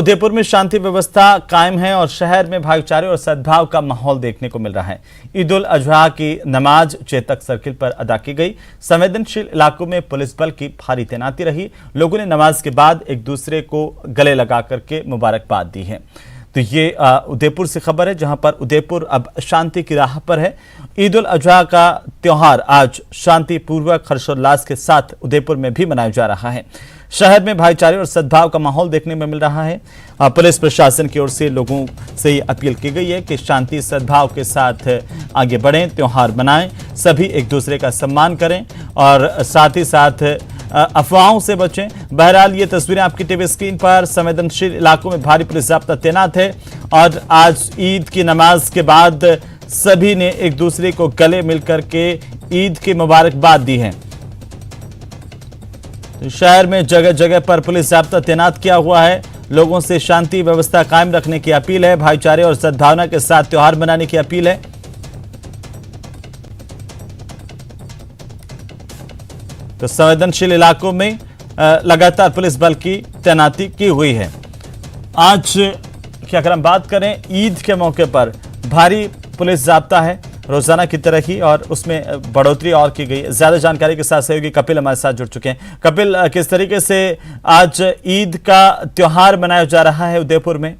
उदयपुर में शांति व्यवस्था कायम है और शहर में भाईचारे और सद्भाव का माहौल देखने को मिल रहा है। ईद उल अजहा की नमाज चेतक सर्किल पर अदा की गई। संवेदनशील इलाकों में पुलिस बल की भारी तैनाती रही। लोगों ने नमाज के बाद एक दूसरे को गले लगा करके मुबारकबाद दी है। तो ये उदयपुर से खबर है, जहां पर उदयपुर अब शांति की राह पर है। ईद उल अजहा का त्योहार आज शांतिपूर्वक हर्षोल्लास के साथ उदयपुर में भी मनाया जा रहा है। शहर में भाईचारे और सद्भाव का माहौल देखने में मिल रहा है। पुलिस प्रशासन की ओर से लोगों से अपील की गई है कि शांति सद्भाव के साथ आगे बढ़ें, त्योहार मनाएं, सभी एक दूसरे का सम्मान करें और साथ ही साथ अफवाहों से बचें। बहरहाल ये तस्वीरें आपकी टीवी स्क्रीन पर। संवेदनशील इलाकों में भारी पुलिस जाब्ता तैनात है और आज ईद की नमाज के बाद सभी ने एक दूसरे को गले मिलकर के ईद की मुबारकबाद दी है। शहर में जगह जगह पर पुलिस जाब्ता तैनात किया हुआ है। लोगों से शांति व्यवस्था कायम रखने की अपील है। भाईचारे और सद्भावना के साथ त्योहार मनाने की अपील है। तो संवेदनशील इलाकों में लगातार पुलिस बल की तैनाती की हुई है। आज की अगर हम बात करें, ईद के मौके पर भारी पुलिस जाब्ता है रोजाना की तरह ही, और उसमें बढ़ोतरी और की गई। ज्यादा जानकारी के साथ सहयोगी कपिल हमारे साथ जुड़ चुके हैं। कपिल, किस तरीके से आज ईद का त्योहार मनाया जा रहा है उदयपुर में?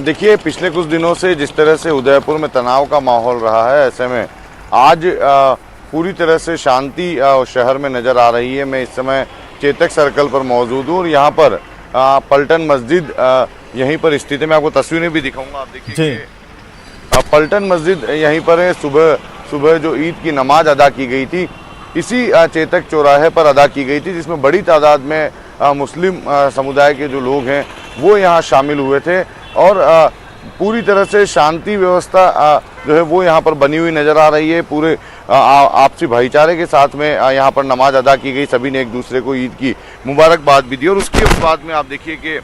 देखिए, पिछले कुछ दिनों से जिस तरह से उदयपुर में तनाव का माहौल रहा है, ऐसे में आज पूरी तरह से शांति शहर में नजर आ रही है। मैं इस समय चेतक सर्कल पर मौजूद हूँ और यहाँ पर पलटन मस्जिद यहीं पर स्थित है। मैं आपको तस्वीरें भी दिखाऊंगा। आप देखिए, पलटन मस्जिद यहीं पर है। सुबह जो ईद की नमाज अदा की गई थी, इसी चेतक चौराहे पर अदा की गई थी, जिसमें बड़ी तादाद में मुस्लिम समुदाय के जो लोग हैं वो यहाँ शामिल हुए थे और पूरी तरह से शांति व्यवस्था जो है वो यहाँ पर बनी हुई नजर आ रही है। पूरे आपसी भाईचारे के साथ में यहाँ पर नमाज अदा की गई। सभी ने एक दूसरे को ईद की मुबारकबाद भी दी और उसके बाद में आप देखिए कि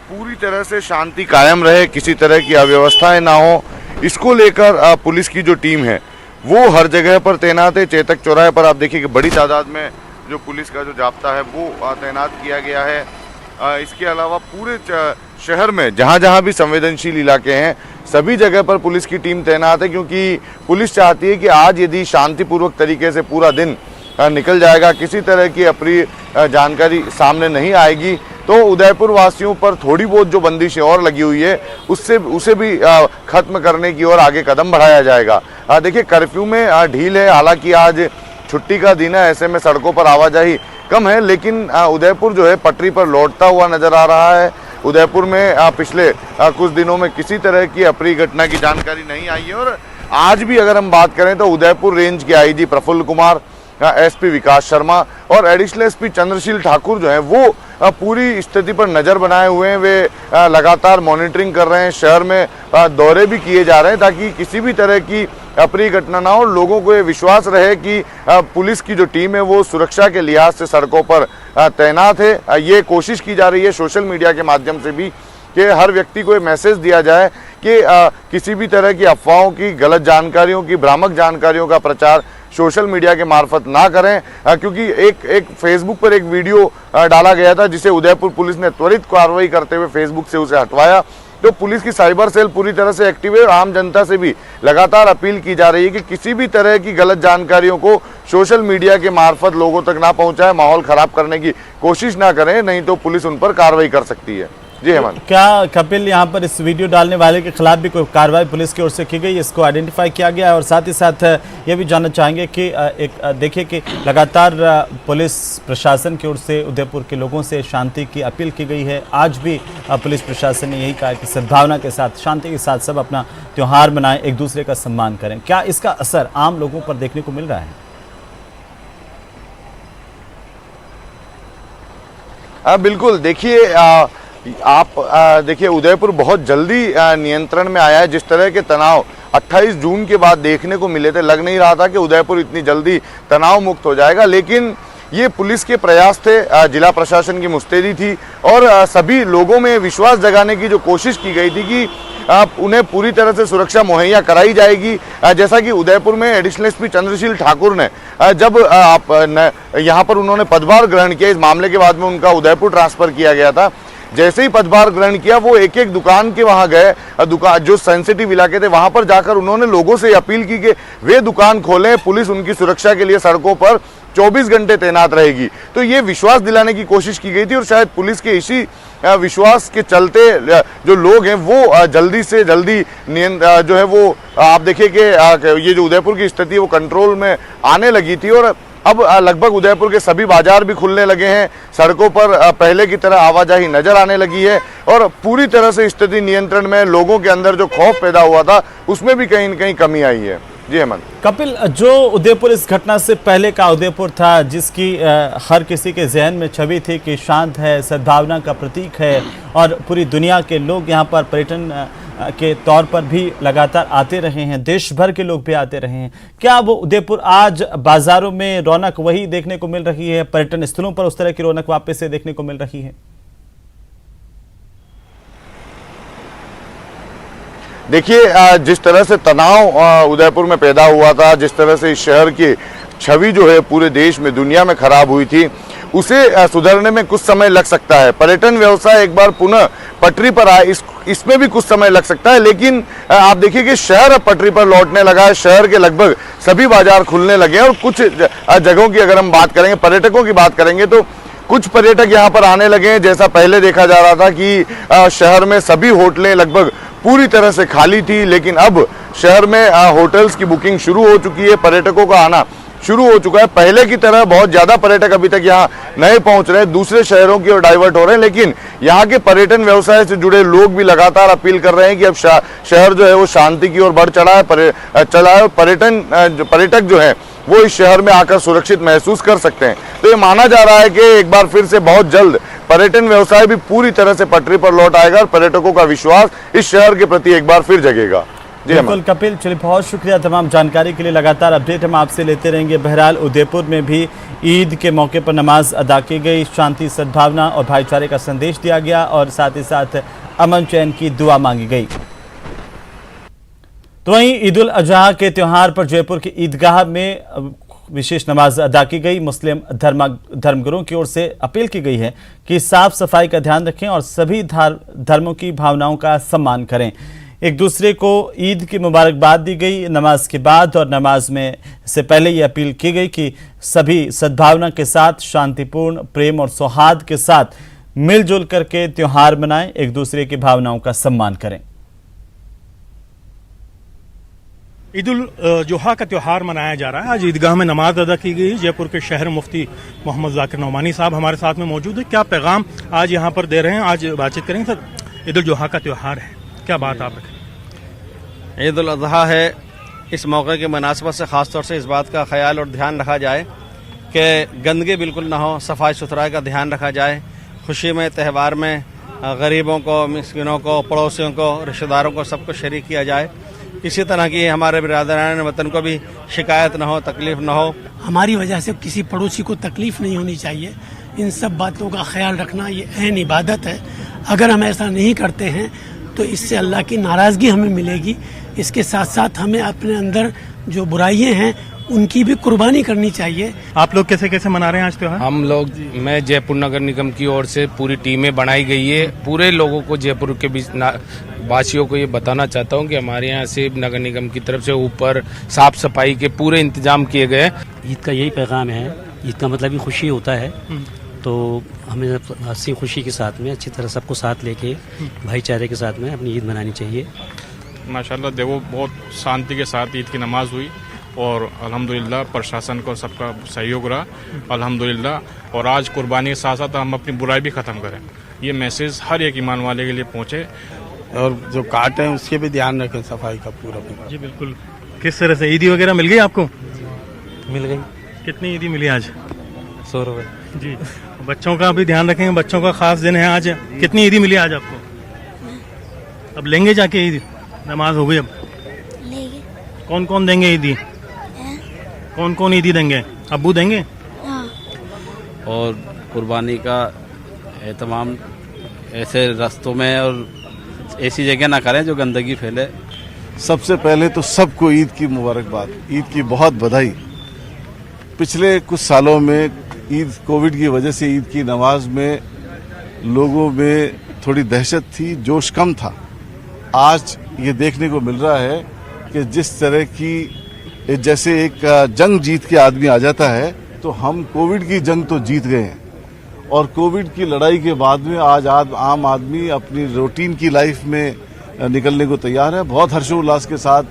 पूरी तरह से शांति कायम रहे, किसी तरह की अव्यवस्थाएं ना हो, इसको लेकर पुलिस की जो टीम है वो हर जगह पर तैनात है। चेतक चौराहे पर आप देखिए कि बड़ी तादाद में जो पुलिस का जो जाब्ता है वो तैनात किया गया है। इसके अलावा पूरे शहर में जहाँ जहाँ भी संवेदनशील इलाके हैं, सभी जगह पर पुलिस की टीम तैनात है, क्योंकि पुलिस चाहती है कि आज यदि शांतिपूर्वक तरीके से पूरा दिन निकल जाएगा, किसी तरह की अप्रिय जानकारी सामने नहीं आएगी, तो उदयपुर वासियों पर थोड़ी बहुत जो बंदिशें और लगी हुई है उसे भी खत्म करने की ओर आगे कदम बढ़ाया जाएगा। देखिए, कर्फ्यू में ढील है, हालांकि आज छुट्टी का दिन है, ऐसे में सड़कों पर आवाजाही कम है, लेकिन उदयपुर जो है पटरी पर लौटता हुआ नजर आ रहा है। उदयपुर में पिछले कुछ दिनों में किसी तरह की अप्रिय घटना की जानकारी नहीं आई है और आज भी अगर हम बात करें तो उदयपुर रेंज के आईजी प्रफुल्ल कुमार, एसपी विकास शर्मा और एडिशनल एसपी चंद्रशील ठाकुर जो हैं वो पूरी स्थिति पर नज़र बनाए हुए हैं। वे लगातार मॉनिटरिंग कर रहे हैं। शहर में दौरे भी किए जा रहे हैं ताकि किसी भी तरह की अप्रिय घटना ना हो। लोगों को ये विश्वास रहे कि पुलिस की जो टीम है वो सुरक्षा के लिहाज से सड़कों पर तैनात है। ये कोशिश की जा रही है सोशल मीडिया के माध्यम से भी कि हर व्यक्ति को ये मैसेज दिया जाए कि किसी भी तरह की अफवाहों की, गलत जानकारियों की, भ्रामक जानकारियों का प्रचार सोशल मीडिया के मार्फत ना करें, क्योंकि एक फेसबुक पर एक वीडियो डाला गया था जिसे उदयपुर पुलिस ने त्वरित कार्रवाई करते हुए फेसबुक से उसे हटवाया। तो पुलिस की साइबर सेल पूरी तरह से एक्टिव है और आम जनता से भी लगातार अपील की जा रही है कि किसी भी तरह की गलत जानकारियों को सोशल मीडिया के मार्फत लोगों तक ना पहुंचाए, माहौल खराब करने की कोशिश ना करें, नहीं तो पुलिस उन पर कार्रवाई कर सकती है। जी हेमंत। क्या कपिल, यहाँ पर इस वीडियो डालने वाले के खिलाफ भी कोई कार्रवाई पुलिस की ओर से की गई, इसको आइडेंटिफाई किया गया है? और साथ ही साथ ये भी जानना चाहेंगे कि देखिए कि लगातार पुलिस प्रशासन की ओर से उदयपुर के लोगों से शांति की अपील की गई है। आज भी पुलिस प्रशासन ने यही कहा कि सद्भावना के साथ, शांति के साथ सब अपना त्यौहार मनाएं, एक दूसरे का सम्मान करें। क्या इसका असर आम लोगों पर देखने को मिल रहा है? बिल्कुल। देखिए, आप देखिए उदयपुर बहुत जल्दी नियंत्रण में आया है। जिस तरह के तनाव 28 जून के बाद देखने को मिले थे, लग नहीं रहा था कि उदयपुर इतनी जल्दी तनाव मुक्त हो जाएगा, लेकिन ये पुलिस के प्रयास थे, जिला प्रशासन की मुस्तैदी थी और सभी लोगों में विश्वास जगाने की जो कोशिश की गई थी कि उन्हें पूरी तरह से सुरक्षा मुहैया कराई जाएगी। जैसा कि उदयपुर में एडिशनल एसपी चंद्रशील ठाकुर ने जब यहाँ पर उन्होंने पदभार ग्रहण किया, इस मामले के बाद में उनका उदयपुर ट्रांसफर किया गया था। जैसे ही पदभार ग्रहण किया वो एक एक दुकान के वहां गए, दुकान जो सेंसिटिव इलाके थे वहां पर जाकर उन्होंने लोगों से अपील की कि वे दुकान खोलें, पुलिस उनकी सुरक्षा के लिए सड़कों पर 24 घंटे तैनात रहेगी। तो ये विश्वास दिलाने की कोशिश की गई थी और शायद पुलिस के इसी विश्वास के चलते जो लोग हैं वो जल्दी से जल्दी जो है वो आप देखिए कि ये जो उदयपुर की स्थिति है वो कंट्रोल में आने लगी थी और अब लगभग उदयपुर के सभी बाजार भी खुलने लगे हैं, सड़कों पर पहले की तरह आवाजाही नजर आने लगी है और पूरी तरह से स्थिति नियंत्रण में, लोगों के अंदर जो खौफ पैदा हुआ था उसमें भी कहीं न कहीं कमी आई है। जी हेमंत। कपिल, जो उदयपुर इस घटना से पहले का उदयपुर था, जिसकी हर किसी के जहन में छवि थी कि शांत है, सद्भावना का प्रतीक है और पूरी दुनिया के लोग यहाँ पर पर्यटन के तौर पर भी लगातार आते रहे हैं, देश भर के लोग भी आते रहे हैं, क्या वो उदयपुर आज बाजारों में रौनक वही देखने को मिल रही है, पर्यटन स्थलों पर उस तरह की रौनक वापस से देखने को मिल रही है? देखिए, जिस तरह से तनाव उदयपुर में पैदा हुआ था, जिस तरह से इस शहर की छवि जो है पूरे देश में, दुनिया में खराब हुई थी, उसे सुधरने में कुछ समय लग सकता है। पर्यटन व्यवसाय एक बार पुनः पटरी पर आए, इसमें भी कुछ समय लग सकता है, लेकिन आप देखिए कि शहर अब पटरी पर लौटने लगा है। शहर के लगभग सभी बाजार खुलने लगे हैं और कुछ जगहों की अगर हम बात करेंगे, पर्यटकों की बात करेंगे, तो कुछ पर्यटक यहाँ पर आने लगे हैं। जैसा पहले देखा जा रहा था कि शहर में सभी होटलें लगभग पूरी तरह से खाली थी, लेकिन अब शहर में होटल्स की बुकिंग शुरू हो चुकी है, पर्यटकों का आना शुरू हो चुका है। पहले की तरह बहुत ज्यादा पर्यटक अभी तक यहाँ नहीं पहुंच रहे, दूसरे शहरों की ओर डाइवर्ट हो रहे हैं, लेकिन यहाँ के पर्यटन व्यवसाय से जुड़े लोग भी लगातार अपील कर रहे हैं कि अब शहर जो है वो शांति की ओर बढ़ चला है। पर्यटक जो है वो इस शहर में आकर सुरक्षित महसूस कर सकते हैं। तो ये माना जा रहा है कि एक बार फिर से बहुत जल्द पर्यटन व्यवसाय भी पूरी तरह से पटरी पर लौट आएगा और पर्यटकों का विश्वास इस शहर के प्रति एक बार फिर जगेगा। बिल्कुल कपिल, चलिए बहुत शुक्रिया तमाम जानकारी के लिए। लगातार अपडेट हम आपसे लेते रहेंगे। बहरहाल उदयपुर में भी ईद के मौके पर नमाज अदा की गई, शांति, सद्भावना और भाईचारे का संदेश दिया गया और साथ ही साथ अमन चैन की दुआ मांगी गई। तो वहीं ईद उल अजहा के त्यौहार पर जयपुर की ईदगाह में विशेष नमाज अदा की गई। मुस्लिम धर्मगुरुओं की ओर से अपील की गई है कि साफ सफाई का ध्यान रखें और सभी धर्मों की भावनाओं का सम्मान करें। एक दूसरे को ईद की मुबारकबाद दी गई नमाज के बाद और नमाज में से पहले ये अपील की गई कि सभी सद्भावना के साथ, शांतिपूर्ण, प्रेम और सौहार्द के साथ मिलजुल करके त्यौहार मनाएं, एक दूसरे की भावनाओं का सम्मान करें। ईद उल जुहा का त्यौहार मनाया जा रहा है। आज ईदगाह में नमाज अदा की गई। जयपुर के शहर मुफ्ती मोहम्मद जाकिर नौमानी साहब हमारे साथ में मौजूद है। क्या पैगाम आज यहाँ पर दे रहे हैं? आज बातचीत करेंगे सर। ईद उल जुहा का त्यौहार है, क्या बात आप रखें? ईद उल अज़हा है, इस मौके की मुनासिबत से ख़ास तौर से इस बात का ख्याल और ध्यान रखा जाए कि गंदगी बिल्कुल ना हो, सफाई सुथराई का ध्यान रखा जाए। खुशी में, त्यौहार में गरीबों को, मिस्किनों को, पड़ोसियों को, रिश्तेदारों को सबको शरीक किया जाए। किसी तरह की हमारे बिरादरान वतन को भी शिकायत ना हो, तकलीफ ना हो। हमारी वजह से किसी पड़ोसी को तकलीफ नहीं होनी चाहिए। इन सब बातों का ख्याल रखना ये अहम इबादत है। अगर हम ऐसा नहीं करते हैं तो इससे अल्लाह की नाराज़गी हमें मिलेगी। इसके साथ साथ हमें अपने अंदर जो बुराइयां हैं उनकी भी कुर्बानी करनी चाहिए। आप लोग कैसे कैसे मना रहे हैं आज त्यौहार? हम लोग, मैं जयपुर नगर निगम की ओर से पूरी टीमें बनाई गई है। पूरे लोगों को, जयपुर के बीच वासियों को ये बताना चाहता हूँ कि हमारे यहाँ से नगर निगम की तरफ से ऊपर साफ सफाई के पूरे इंतजाम किए गए। ईद का यही पैगाम है। ईद का मतलब ही खुशी होता है, तो हमें हंसी खुशी के साथ में अच्छी तरह सबको साथ लेके भाईचारे के साथ में अपनी ईद मनानी चाहिए। माशाल्लाह देखो, बहुत शांति के साथ ईद की नमाज हुई और अल्हम्दुलिल्लाह प्रशासन को सबका सहयोग रहा अल्हम्दुलिल्लाह। और आज कुर्बानी के साथ साथ हम अपनी बुराई भी ख़त्म करें, ये मैसेज हर एक ईमान वाले के लिए पहुँचे। और जो काट है उसके भी ध्यान रखें, सफाई का पूरा। जी बिल्कुल। किस तरह से ईदी वगैरह मिल गई आपको? मिल गई। कितनी ईदी मिली आज? 100 रुपये। जी। बच्चों का भी ध्यान रखेंगे, बच्चों का खास दिन है आज। कितनी ईदी मिली आज आपको? अब लेंगे जाके ईद? नमाज हो गई अब लेंगे। कौन कौन देंगे ईदी? कौन कौन ईदी देंगे? अब्बू देंगे? हाँ। और कुर्बानी का तमाम ऐसे रास्तों में और ऐसी जगह ना करें जो गंदगी फैले। सबसे पहले तो सबको ईद की मुबारकबाद, ईद की बहुत बधाई। पिछले कुछ सालों में ईद कोविड की वजह से ईद की नमाज में लोगों में थोड़ी दहशत थी, जोश कम था। आज ये देखने को मिल रहा है कि जिस तरह की जैसे एक जंग जीत के आदमी आ जाता है, तो हम कोविड की जंग तो जीत गए हैं और कोविड की लड़ाई के बाद में आज आम आदमी अपनी रूटीन की लाइफ में निकलने को तैयार है। बहुत हर्षोल्लास के साथ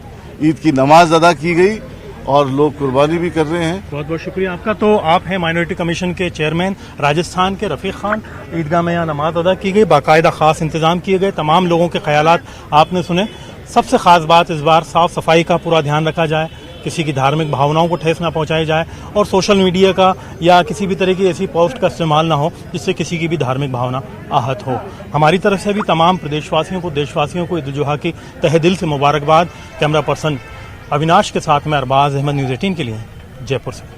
ईद की नमाज अदा की गई और लोग कुर्बानी भी कर रहे हैं। बहुत बहुत शुक्रिया आपका। तो आप हैं माइनॉरिटी कमीशन के चेयरमैन राजस्थान के रफीक खान। ईदगाह में यहाँ नमाज अदा की गई, बाकायदा खास इंतजाम किए गए, तमाम लोगों के ख्यालात आपने सुने। सबसे खास बात इस बार साफ सफाई का पूरा ध्यान रखा जाए, किसी की धार्मिक भावनाओं को ठेस ना पहुंचाई जाए और सोशल मीडिया का या किसी भी तरह की ऐसी पोस्ट का इस्तेमाल ना हो जिससे किसी की भी धार्मिक भावना आहत हो। हमारी तरफ से भी तमाम प्रदेशवासियों को, देशवासियों को ईद उल जुहा की तहे दिल से मुबारकबाद। कैमरा पर्सन अविनाश के साथ में अरबाज अहमद, न्यूज़ 18 के लिए जयपुर से।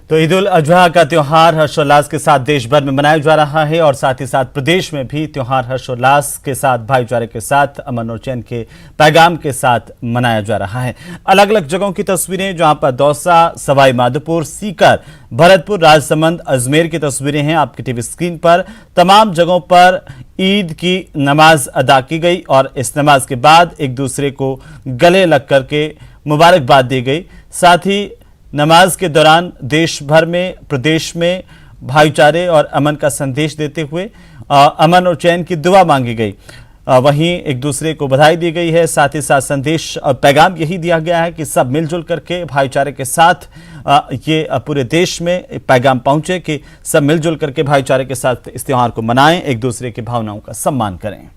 तो ईद उल अजहा का त्योहार हर्षोल्लास के साथ देश भर में मनाया जा रहा है और साथ ही साथ प्रदेश में भी त्योहार हर्षोल्लास के साथ, भाईचारे के साथ, अमन और चैन के पैगाम के साथ मनाया जा रहा है। अलग अलग जगहों की तस्वीरें, जहां पर दौसा, सवाई माधोपुर, सीकर, भरतपुर, राजसमंद, अजमेर की तस्वीरें हैं आपकी टीवी स्क्रीन पर। तमाम जगहों पर ईद की नमाज अदा की गई और इस नमाज के बाद एक दूसरे को गले लग करके मुबारकबाद दी गई। साथ ही नमाज के दौरान देश भर में, प्रदेश में भाईचारे और अमन का संदेश देते हुए अमन और चैन की दुआ मांगी गई। वहीं एक दूसरे को बधाई दी गई है। साथ ही साथ संदेश और पैगाम यही दिया गया है कि सब मिलजुल करके भाईचारे के साथ ये पूरे देश में पैगाम पहुंचे कि सब मिलजुल करके भाईचारे के साथ इस त्योहार को मनाएं, एक दूसरे की भावनाओं का सम्मान करें।